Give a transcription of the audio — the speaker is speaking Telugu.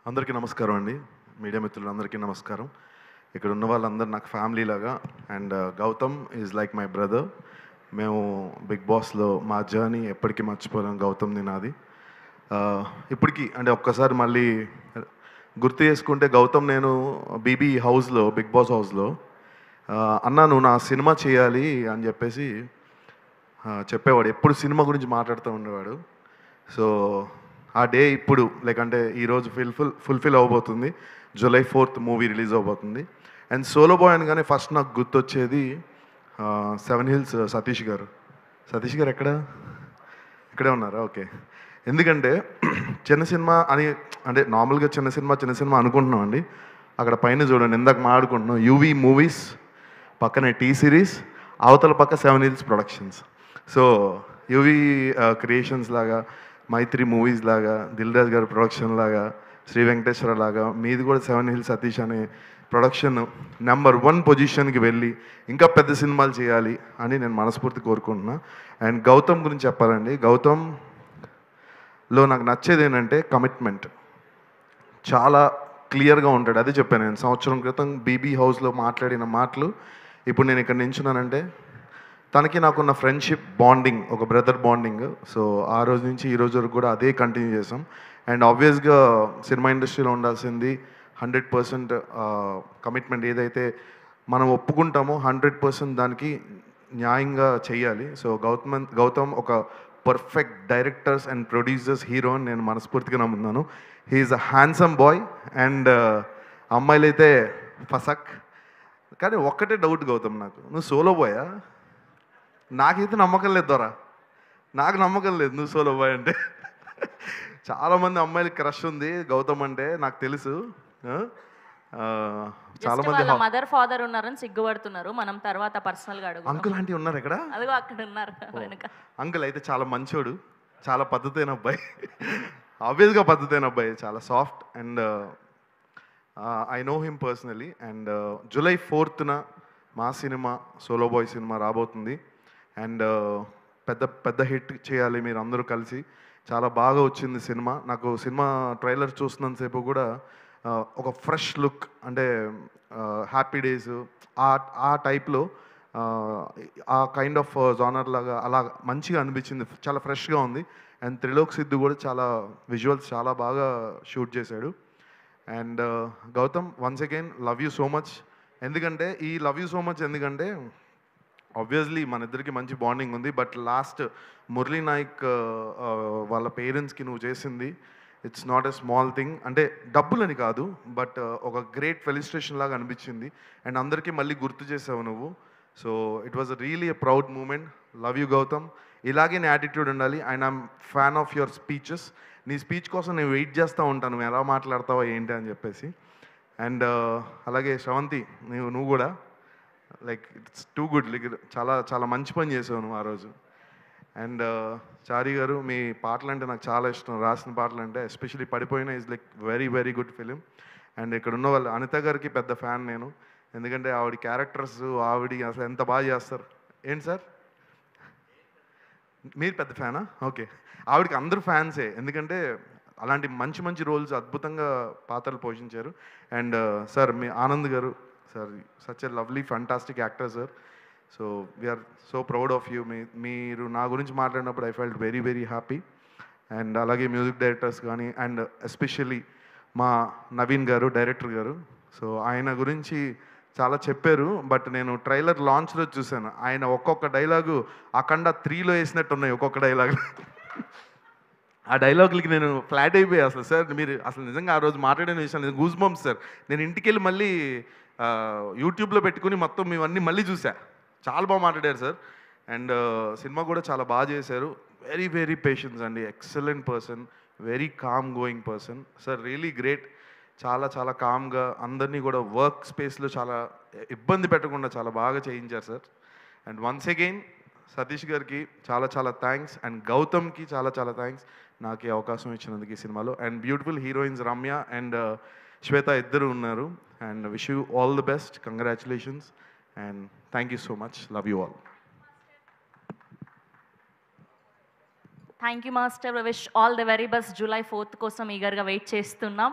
అందరికీ నమస్కారం అండి. మీడియా మిత్రులందరికీ నమస్కారం. ఇక్కడ ఉన్న వాళ్ళందరూ నాకు ఫ్యామిలీ లాగా. And Gautam is like my brother. మేము బిగ్ బాస్లో మా జర్నీ ఎప్పటికీ మర్చిపోలేం. గౌతమ్‌ది నాది. ఇప్పటికీ అంటే ఒక్కసారి మళ్ళీ గుర్తు చేసుకుంటే గౌతమ్ నేను బీబీ హౌస్లో, బిగ్ బాస్ హౌస్లో అన్నా నువ్వు నా సినిమా చేయాలి అని చెప్పేసి చెప్పేవాడు. ఎప్పుడు సినిమా గురించి మాట్లాడుతూ ఉండేవాడు. సో ఆ డే ఇప్పుడు లైక్ అంటే ఈరోజు ఫుల్ఫిల్ అవ్వబోతుంది. జూలై 4th మూవీ రిలీజ్ అవ్వబోతుంది. అండ్ సోలో బాయ్ అనగానే ఫస్ట్ నాకు గుర్తొచ్చేది 7 హిల్స్ సతీష్ గారు. సతీష్ గారు ఎక్కడ? ఇక్కడే ఉన్నారా? ఓకే. ఎందుకంటే చిన్న సినిమా అని అంటే నార్మల్గా చిన్న సినిమా అనుకుంటున్నాం అండి. అక్కడ పైన చూడండి, ఇందాక మాట్లాడుకుంటున్నాం యూవీ మూవీస్, పక్కనే టీ సిరీస్, అవతల పక్క 7 hills productions. So UV creations లాగా, మైత్రి మూవీస్ లాగా, దిల్ రాజు గారి ప్రొడక్షన్ లాగా, శ్రీ వెంకటేశ్వర లాగా మీది కూడా 7 హిల్స్ సతీష్ అనే ప్రొడక్షన్ నెంబర్ 1 పొజిషన్కి వెళ్ళి ఇంకా పెద్ద సినిమాలు చేయాలి అని నేను మనస్ఫూర్తి కోరుకుంటున్నా. అండ్ గౌతమ్ గురించి చెప్పాలండి. గౌతమ్లో నాకు నచ్చేది ఏంటంటే కమిట్మెంట్. చాలా క్లియర్గా ఉంటాడు. అదే చెప్పాను నేను సంవత్సరం క్రితం బీబీ హౌస్లో మాట్లాడిన మాటలు ఇప్పుడు నేను ఇక్కడ నించున్నానంటే తనకి నాకున్న ఫ్రెండ్షిప్ బాండింగ్, ఒక బ్రదర్ బాండింగ్. సో ఆ రోజు నుంచి ఈ రోజు వరకు కూడా అదే కంటిన్యూ చేసాం. అండ్ ఆబ్వియస్గా సినిమా ఇండస్ట్రీలో ఉండాల్సింది 100% కమిట్మెంట్. ఏదైతే మనం ఒప్పుకుంటామో 100% దానికి న్యాయంగా చేయాలి. సో గౌతమ్ ఒక perfect directors and producers hero అని నేను మనస్ఫూర్తిగా నమ్ముతున్నాను. He is a handsome boy. And అమ్మాయిలైతే ఫసక్. కానీ ఒక్కటే డౌట్ గౌతమ్, నాకు నువ్వు సోలో బాయా? నాకైతే నమ్మకం లేదు దొరా, నాకు నమ్మకం లేదు నువ్వు సోలో బాయ్ అంటే. చాలామంది అమ్మాయిలకి క్రష్ ఉంది గౌతమ్ అంటే నాకు తెలుసు. చాలా మంది మదర్ ఫాదర్ ఉన్నారని సిగ్గుపడుతున్నారు. మనం తర్వాత పర్సనల్ గా అడుగు. అంకుల్ ఆంటీ ఉన్నారు ఇక్కడ. అదిగో అక్కడ ఉన్నారు వెనక. అంకుల్ అయితే చాలా మంచోడు, చాలా పద్ధతైన అబ్బాయి. ఆబ్వియస్గా పద్ధతైన అబ్బాయి, చాలా soft. And I know him personally. And July 4th మా సినిమా సోలో బాయ్ సినిమా రాబోతుంది. అండ్ పెద్ద పెద్ద హిట్ చేయాలి మీరు అందరూ కలిసి. చాలా బాగా వచ్చింది సినిమా. నాకు సినిమా ట్రైలర్ చూస్తున్నంతసేపు కూడా ఒక ఫ్రెష్ లుక్, అంటే హ్యాపీ డేస్ ఆ టైప్లో ఆ కైండ్ ఆఫ్ జానర్ లాగా అలా మంచిగా అనిపించింది. చాలా ఫ్రెష్గా ఉంది. అండ్ త్రిలోక్ సిద్ధు కూడా చాలా విజువల్స్ చాలా బాగా షూట్ చేశాడు. And Gautam once again love you so much. ఎందుకంటే ఈ లవ్ యూ సో మచ్ ఎందుకంటే ఆబ్వియస్లీ మన ఇద్దరికి మంచి బాండింగ్ ఉంది. బట్ లాస్ట్ మురళీ నాయక్ వాళ్ళ పేరెంట్స్కి నువ్వు చేసింది it's not a small thing. అంటే డబ్బులని కాదు, బట్ ఒక గ్రేట్ ఫెలిస్ట్రేషన్ లాగా అనిపించింది. అండ్ అందరికీ మళ్ళీ గుర్తు చేసావు నువ్వు. So it was really a proud moment. Love you Gautam. ఇలాగే నీ యాటిట్యూడ్ ఉండాలి. And I'm fan of your speeches. నీ స్పీచ్ కోసం నేను వెయిట్ చేస్తూ ఉంటాను, నువ్వు ఎలా మాట్లాడతావో ఏంటి అని చెప్పేసి. అండ్ అలాగే శ్రవంతి, నువ్వు కూడా like it's too good. Like చాలా చాలా మంచి పని చేసావు నువ్వు ఆ రోజు. అండ్ చారి గారు, మీ పాటలు అంటే నాకు చాలా ఇష్టం. రాసిన పాటలు అంటే ఎస్పెషలీ పడిపోయిన is like very very good film. And ఇక్కడ ఉన్న వాళ్ళు అనిత గారికి పెద్ద ఫ్యాన్ నేను. ఎందుకంటే ఆవిడ క్యారెక్టర్స్, ఆవిడ అసలు ఎంత బాగా చేస్తారు. ఏంటి సార్ మీరు పెద్ద ఫ్యానా? ఓకే. ఆవిడకి అందరూ ఫ్యాన్సే, ఎందుకంటే అలాంటి మంచి మంచి రోల్స్ అద్భుతంగా పాత్రలు పోషించారు. అండ్ సార్ మీ Anand garu sir, such a lovely fantastic actor sir. So we're so proud of you. మీరు నా గురించి మాట్లాడినప్పుడు I felt very very happy. And అలాగే మ్యూజిక్ డైరెక్టర్స్ కానీ, అండ్ ఎస్పెషల్లీ మా నవీన్ గారు డైరెక్టర్ గారు. సో ఆయన గురించి చాలా చెప్పారు, బట్ నేను ట్రైలర్ లాంచ్లో చూశాను. ఆయన ఒక్కొక్క డైలాగు అఖండ 3లో వేసినట్టు ఉన్నాయి ఒక్కొక్క డైలాగ్. ఆ డైలాగులకి నేను ఫ్లాట్ అయిపోయా అసలు. సార్ మీరు అసలు నిజంగా ఆ రోజు మాట్లాడిన విషయాలు గూస్ బంప్స్ సార్. నేను ఇంటికి వెళ్ళి మళ్ళీ యూట్యూబ్లో పెట్టుకుని మొత్తం మేమన్నీ మళ్ళీ చూసా. చాలా బాగా మాట్లాడారు సార్. అండ్ సినిమా కూడా చాలా బాగా చేశారు. వెరీ వెరీ పేషెన్స్ అండి, excellent person, very calm going person sir. Really great. చాలా చాలా కామ్గా అందరినీ కూడా వర్క్ స్పేస్లో చాలా ఇబ్బంది పెట్టకుండా చాలా బాగా చేయించారు sir. And once again Satish గారికి చాలా చాలా థ్యాంక్స్. అండ్ గౌతమ్కి చాలా చాలా థ్యాంక్స్ నాకు ఈ అవకాశం ఇచ్చినందుకు ఈ సినిమాలో. And beautiful heroines Ramya and Swetha ఇద్దరు ఉన్నారు. And wish you all the best, congratulations, and thank you so much. Love you all. Thank you master. Wish all the very best. July 4th కోసం ఈగర్గా వెయిట్ చేస్తున్నాం.